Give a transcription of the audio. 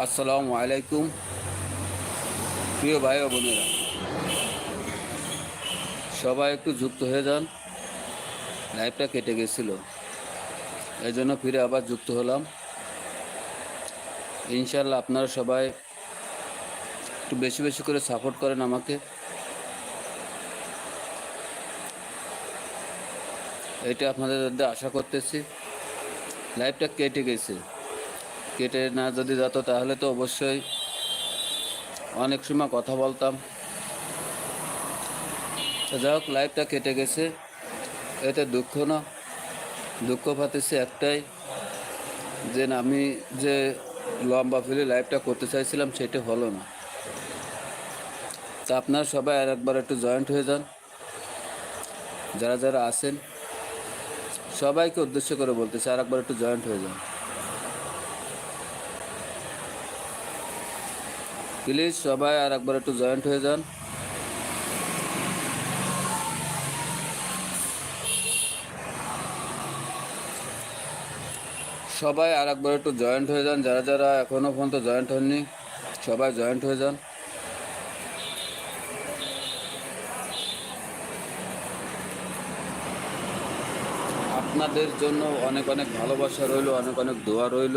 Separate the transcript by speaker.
Speaker 1: আসসালামু আলাইকুম প্রিয় ভাই ও বোনেরা, সবাই একটু যুক্ত হয়ে যান। লাইভটা কেটে গেছিল, এই জন্য ফিরে আবার যুক্ত হলাম। ইনশাল্লাহ আপনারা সবাই একটু বেশি বেশি করে সাপোর্ট করেন আমাকে। এটা আপনাদের আশা করতেছি। লাইভটা কেটে গেছে, কেটে না যদি যেত তাহলে তো অবশ্যই অনেক সময় কথা বলতাম। যাই হোক, লাইভটা কেটে গেছে, এতে দুঃখ না। দুঃখ পাতেছি একটাই, যে আমি যে লম্বা ফিরে লাইভটা করতে চাইছিলাম সেটা হলো না। তা আপনারা সবাই আর একবার একটু জয়েন্ট হয়ে যান। যারা যারা আছেন সবাইকে উদ্দেশ্য করে বলতেছি, আর একবার একটু জয়েন্ট হয়ে যান প্লিজ। সবাই আর একবার একটু জয়েন্ট হয়ে যান। সবাই আর একবার একটু জয়েন্ট হয়ে যান। যারা যারা এখনও পর্যন্ত জয়েন্ট হননি সবাই জয়েন্ট হয়ে যান। আপনাদের জন্য অনেক অনেক ভালোবাসা রইল, অনেক অনেক দোয়া রইল।